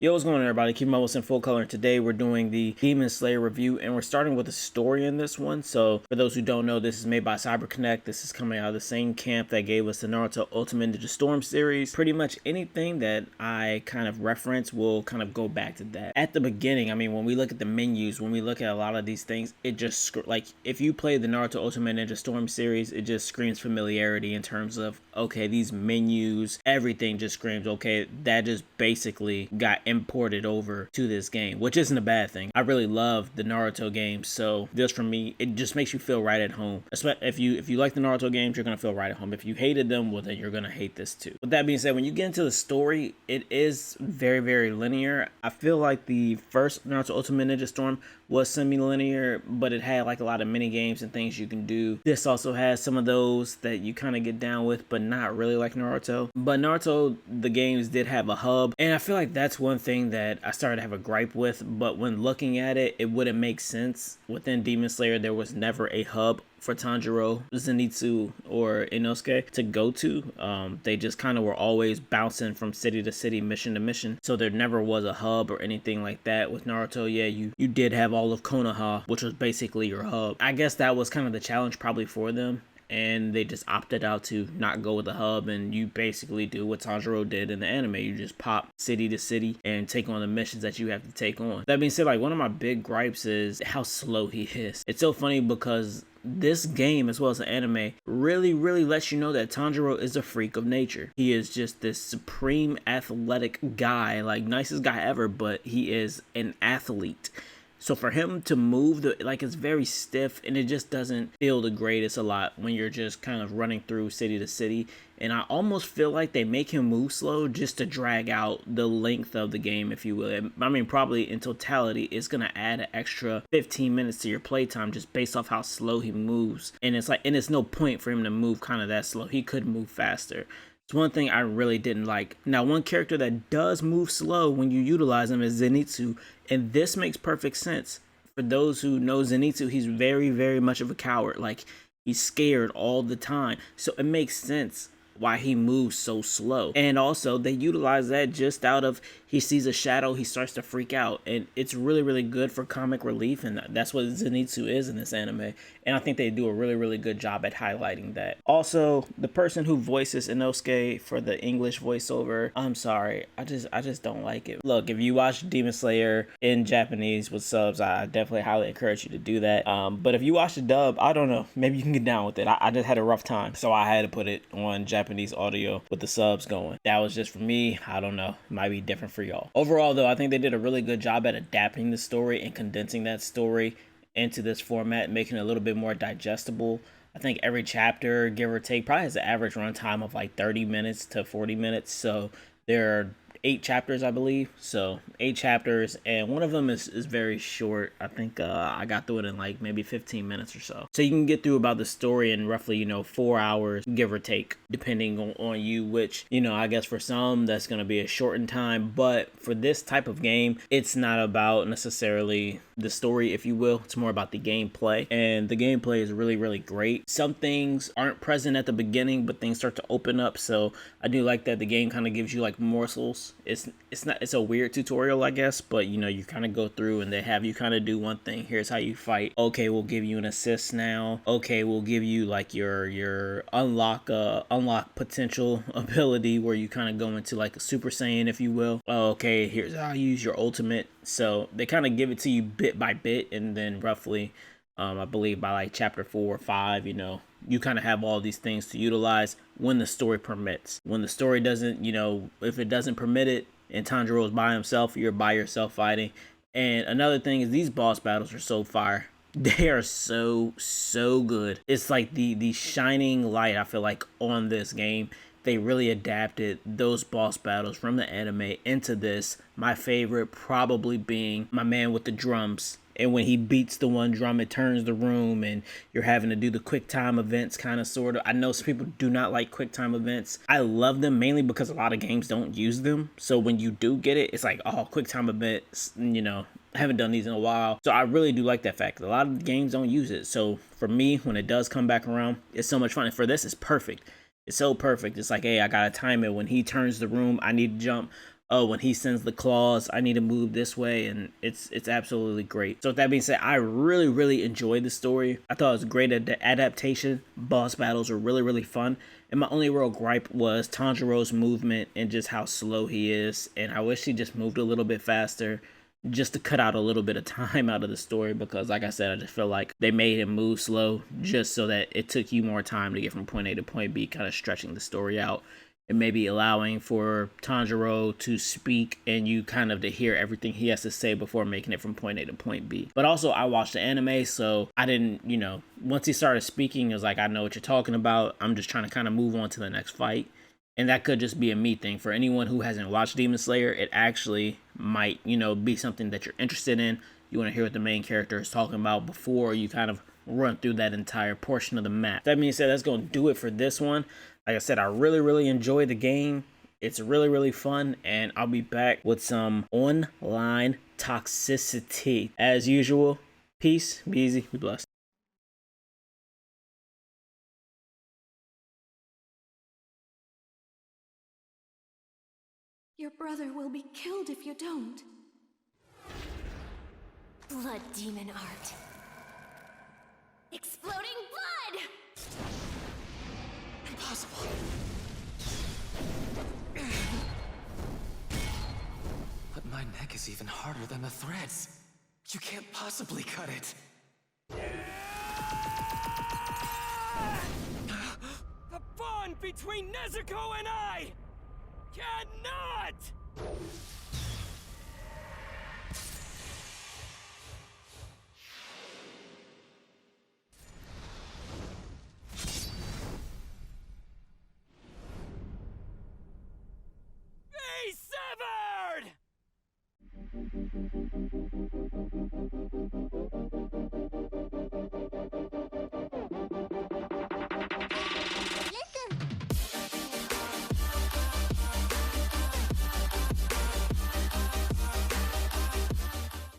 Yo, what's going on, everybody? Keep my in full color. And today we're doing the Demon Slayer review, and we're starting with a story in this one. So, for those who don't know, this is made by CyberConnect. This is coming out of the same camp that gave us the Naruto Ultimate Ninja Storm series. Pretty much anything that I kind of reference will kind of go back to that. At the beginning, I mean, when we look at the menus, when we look at a lot of these things, it just like if you play the Naruto Ultimate Ninja Storm series, it just screams familiarity in terms of okay, these menus, everything just screams okay. That just basically got imported over to this game, which isn't a bad thing. I really love the Naruto games, so this for me, it just makes you feel right at home. If you like the Naruto games, you're gonna feel right at home. If you hated them, well then you're gonna hate this too. With that being said, when you get into the story, it is very linear. I feel like the first Naruto Ultimate Ninja Storm was semi-linear, but it had like a lot of mini games and things you can do. This also has some of those that you kind of get down with, but not really like Naruto. But Naruto, the games did have a hub, and I feel like that's one thing that I started to have a gripe with, but when looking at it, it wouldn't make sense. Within Demon Slayer, there was never a hub for Tanjiro, Zanitsu, or Inosuke to go to. They just kind of were always bouncing from city to city, mission to mission. So there never was a hub or anything like that. With Naruto, yeah, you did have all of Konoha, which was basically your hub. I guess that was kind of the challenge probably for them, and they just opted out to not go with the hub, and you basically do what Tanjiro did in the anime. You just pop city to city and take on the missions that you have to take on. That being said, like one of my big gripes is how slow he is. It's so funny because this game, as well as the anime, really lets you know that Tanjiro is a freak of nature. He is just this supreme athletic guy, like nicest guy ever, but he is an athlete. So for him to move, like it's very stiff, and it just doesn't feel the greatest a lot when you're just kind of running through city to city. And I almost feel like they make him move slow just to drag out the length of the game, if you will. I mean, probably in totality, it's going to add an extra 15 minutes to your playtime just based off how slow he moves. And it's no point for him to move kind of that slow. He could move faster. It's one thing I really didn't like. Now, one character that does move slow when you utilize him is Zanitsu, and this makes perfect sense. For those who know Zanitsu, he's very much of a coward. Like, he's scared all the time. So it makes sense why he moves so slow. And also, they utilize that just out of he sees a shadow, he starts to freak out. And it's really good for comic relief, and that's what Zenitsu is in this anime. And I think they do a really good job at highlighting that. Also, the person who voices Inosuke for the English voiceover, I'm sorry, I just don't like it. Look, if you watch Demon Slayer in Japanese with subs, I definitely highly encourage you to do that. But if you watch the dub, I don't know, maybe you can get down with it. I just had a rough time, so I had to put it on Japanese audio with the subs going. That was just for me. I don't know, it might be different for y'all. Overall though, I think they did a really good job at adapting the story and condensing that story into this format, making it a little bit more digestible. I think every chapter, give or take, probably has an average runtime of like 30 minutes to 40 minutes. So there are 8 chapters, I believe. So 8 chapters, and one of them is very short. I think I got through it in like maybe 15 minutes or so. So you can get through about the story in roughly, 4 hours, give or take, depending on you, which, I guess for some that's going to be a shortened time. But for this type of game, it's not about necessarily the story, if you will. It's more about the gameplay, and the gameplay is really great. Some things aren't present at the beginning, but things start to open up. So I do like that the game kind of gives you like morsels. It's a weird tutorial, I guess, but you kind of go through and they have you kind of do one thing. Here's how you fight. Okay, we'll give you an assist now. Okay, we'll give you like your unlock potential ability where you kind of go into like a Super Saiyan, if you will. Okay, here's how you use your ultimate. So they kind of give it to you bit by bit, and then roughly I believe by like chapter 4 or 5, you kind of have all these things to utilize when the story permits. When the story doesn't, if it doesn't permit it and Tanjiro is by himself, you're by yourself fighting. And another thing is these boss battles are so fire. They are so good. It's like the shining light, I feel like, on this game. They really adapted those boss battles from the anime into this. My favorite probably being my man with the drums. And when he beats the one drum, it turns the room, and you're having to do the quick time events kind of sort of. I know some people do not like quick time events. I love them mainly because a lot of games don't use them. So when you do get it, it's like, oh, quick time events, I haven't done these in a while. So I really do like that fact. A lot of games don't use it. So for me, when it does come back around, it's so much fun. And for this, it's perfect. It's so perfect. It's like, hey, I gotta time it. When he turns the room, I need to jump. oh, when he sends the claws, I need to move this way, and it's absolutely great. So with that being said, I really enjoyed the story. I thought it was great at the adaptation. Boss battles were really fun. And my only real gripe was Tanjiro's movement and just how slow he is. And I wish he just moved a little bit faster, just to cut out a little bit of time out of the story, because like I said, I just feel like they made him move slow just so that it took you more time to get from point A to point B, kind of stretching the story out and maybe allowing for Tanjiro to speak and you kind of to hear everything he has to say before making it from point A to point B. But also, I watched the anime, so I didn't, once he started speaking, it was like, I know what you're talking about. I'm just trying to kind of move on to the next fight. And that could just be a me thing. For anyone who hasn't watched Demon Slayer, it actually might, be something that you're interested in. You want to hear what the main character is talking about before you kind of run through that entire portion of the map. That being said, that's going to do it for this one. Like I said, I really enjoyed the game. It's really fun, and I'll be back with some online toxicity. As usual, peace, be easy, be blessed. Your brother will be killed if you don't. Blood demon art. Exploding blood! Impossible. But my neck is even harder than the threads. You can't possibly cut it. The bond between Nezuko and I cannot! Be severed!